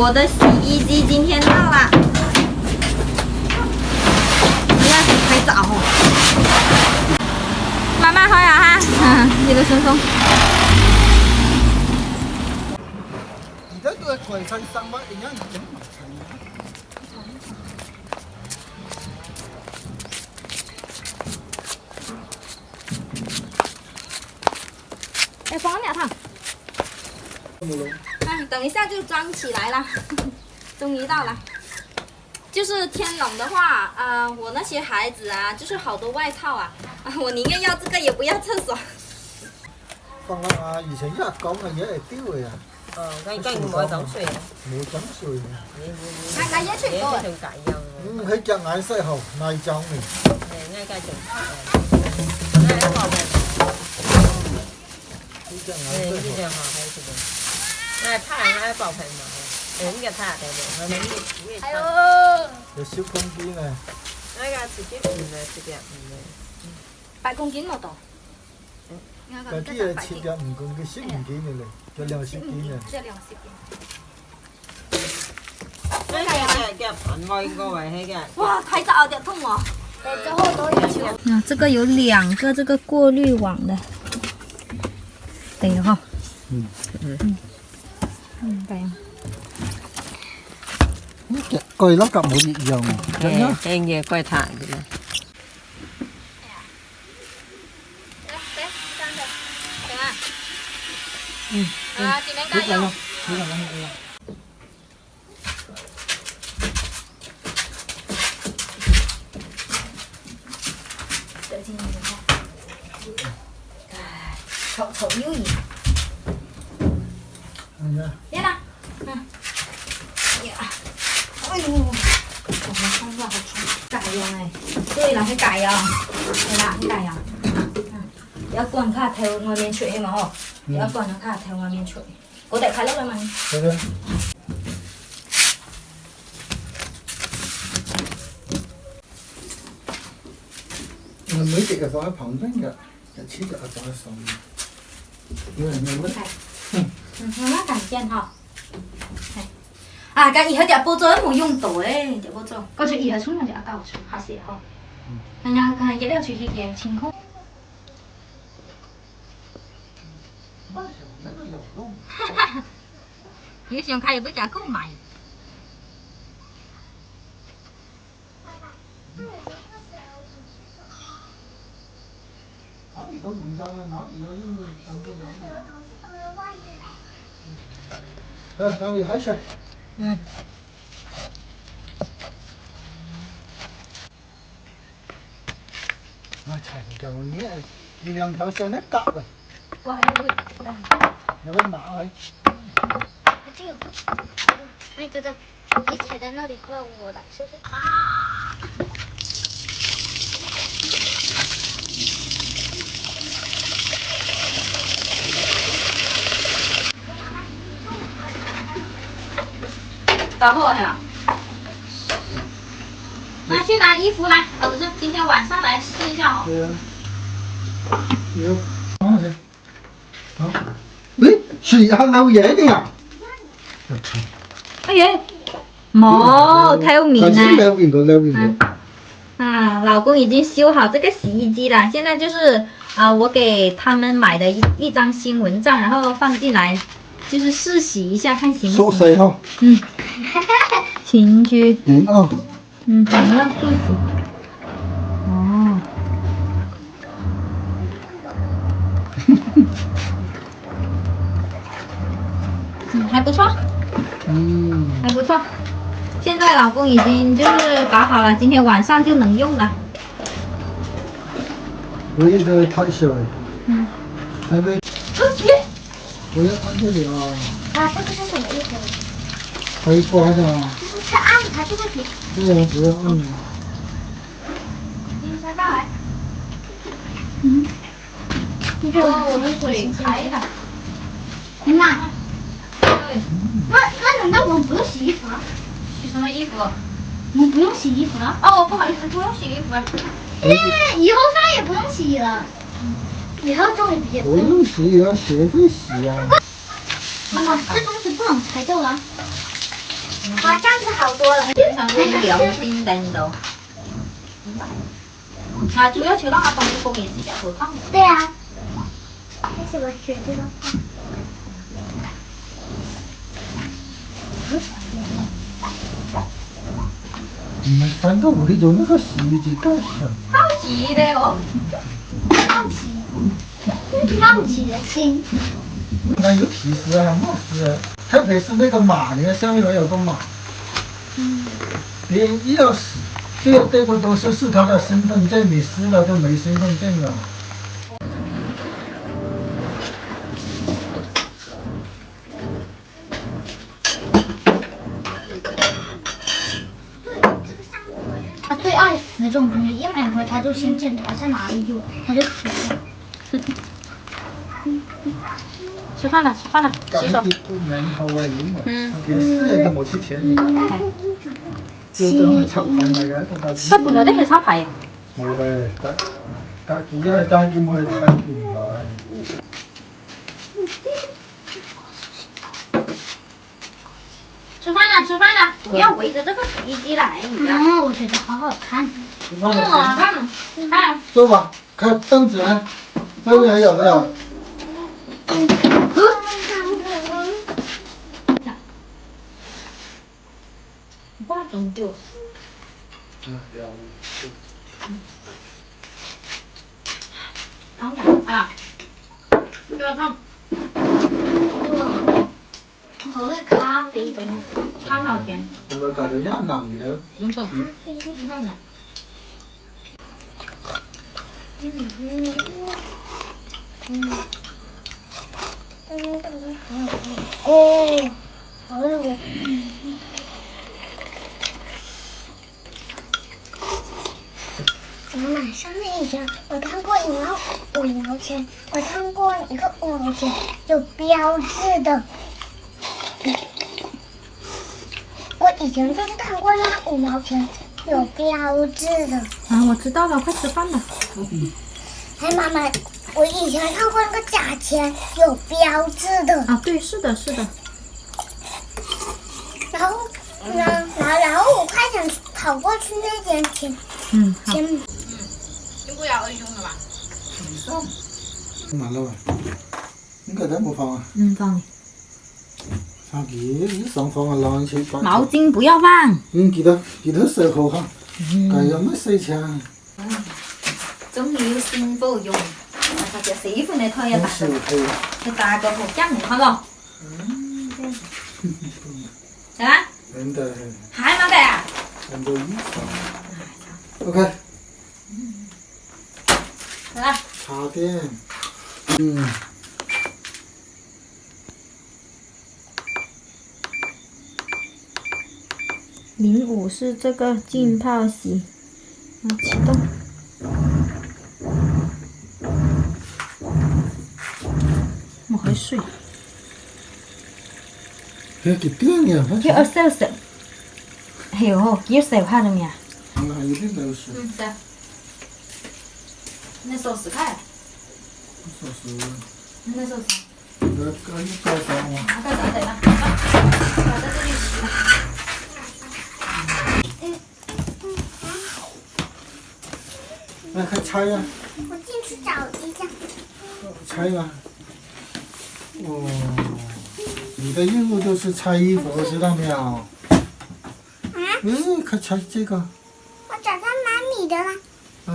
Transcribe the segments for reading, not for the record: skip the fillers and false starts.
我的洗衣机今天到了，我要洗拍照哦。慢慢開啊哈，一路順風。而家都係攜親生物，而家唔整埋齊。哎，放兩趟。哎，等一下就裝起來了，終於到了。就是天冷的話，我那些孩子啊，就是好多外套啊，我寧願要這個，也不要廁所。放啊，而且一講嘅嘢係丟嘅啊。跟冇整碎啊。冇整碎嘅。買嘢出過。佢隻眼色好，內臟嘅。ngay cái chừng ngay cái bò này佢隻眼色好。ngay thả ngay bò phải mà đến cái thả để nó lấy đi哎呦，有小公雞呢。ngay cái chỉ biết mình là chỉ đẹp mình là 8公斤冇到。嗰啲嘢切入唔共嘅10唔幾嘅嚟，就20幾嘅。這20斤。cái phần ngồi個位係嘅。哇，太早點痛哦。啊，這個有2個這個過濾網的，對哈。對。蓋粒夾冇熱用。cái gì quay thả gì này。啊，今天加油。丑又一。别了，呀，哎呦，我看一下好痛，改樣哎，對啦，去改樣，係啦，去改樣，有一個人卡跳外面出係嘛嗬，有一個人卡跳外面出，我哋睇落去問。係嘅。我每隻嘅放喺旁邊嘅，一切就放喺上面。慢慢改變哈。啊，咁以後條步驟冇用到誒，條步驟，嗰條以後沖涼就要搞出，下時候。人家可能一料出去嘅情況。你想開又不假購買。等你還是。我睇就呢，2條線一夾嘅。哇，有冇拿去？这个，你觉得你踩在那里和我来试试？到货了。那去拿衣服来，儿子，今天晚上来试一下哦。對啊。有。好嘅。好。喂，水下漏嘢嘅呀？哎呀，冇透明頭先啊。漏面過，漏面過。啊，老公已經修好這個洗衣機了，現在就是我給他們買的一張新蚊帳，然後放進來，就是試洗一下，看行不行。縮細嗬。嗯。行區。哦。嗯，怎麼樣？舒服。哦。還不錯。還不錯。現在老公已經就是搞好了，今天晚上就能用了。我也在太小了。還沒。我要按這裡啊。啊，这个是什么意思？可以掛的啊。是按它这个底。對啊，不要按。你先上來。我的水開了。那对。那难道我们不用洗衣服了？洗什麼衣服？我们不用洗衣服了？哦，不好意思，不用洗衣服。以後飯也不用洗了。以後終於畢業。不用洗，要學會洗啊。媽媽，這東西不能拆掉了。哇，这样子好多了。上面两叮灯都。啊，主要就让阿公公也是比较好放。对啊。为什么选这个？你们3个屋里头那个洗衣机干什么？好急的哦。好奇的心。那有提示啊，没事啊。特别是那个码，你看下面还有个码。别1、2、这个都是他的身份证，你撕了就没身份证了。他最爱死这种东西，一买回他就先检查在哪里有，他就死了。吃饭了，吃饭了，洗手。给4个冇切錢，就等佢插飯嚟嘅，同佢本來都係抄牌。冇嘅，但而家係單點去睇唔來。吃饭了，吃饭了，不要围着这个洗衣机来，你知道吗？我觉得好好看。看，坐吧，看凳子呢，外面有没有？哇，真丢。啊，不要看，喝个咖啡。看好甜。我咪搞到一冷嘅。你说，哦，好热。妈妈，上面以前我看过你要5毛钱，我看过一个5毛钱有标志的。我以前就是看过那5毛钱有标志的。啊，我知道了，快吃饭了。哎，妈妈，我以前看过那个假钱有标志的。啊，对，是的，是的。然后我快想跑过去那间钱。好。钱。先不要用了吧？放埋啦喂，應該都冇放啊。放。差幾上放啊，冷氣放。毛巾不要放。記得洗好哈，咁有乜洗錢？終於要先幫用，或者洗衣服你推一大個，一大個好夾唔開咯。得啦？人哋還冇得啊？人哋衣服。OK。得啦。茶店。05是这个浸泡洗，启动。我會睡。佢幾點呀？叫20係哦，幾20塊了咩？有點流水。是啊。那收10塊。收10。那收啥？蓋上嘛。蓋上對吧？我在這裡洗了。來，快拆呀！我进去找一下。拆吧。哦，你的任务就是拆衣服，知道没有？快拆这个。我找到妈咪的了。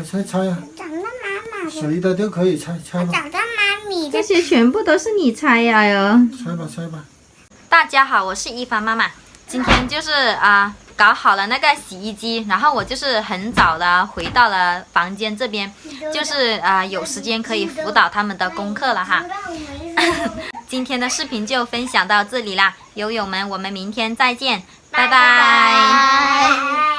拆呀！找到妈妈的。谁的都可以拆吧。找到妈咪的。这些全部都是你拆呀哟。拆吧。大家好，我是一凡妈妈。今天就是搞好了那个洗衣机，然后我就是很早的回到了房间这边，就是有时间可以辅导他们的功课了哈。今天的视频就分享到这里啦，友友们，我们明天再见，拜拜。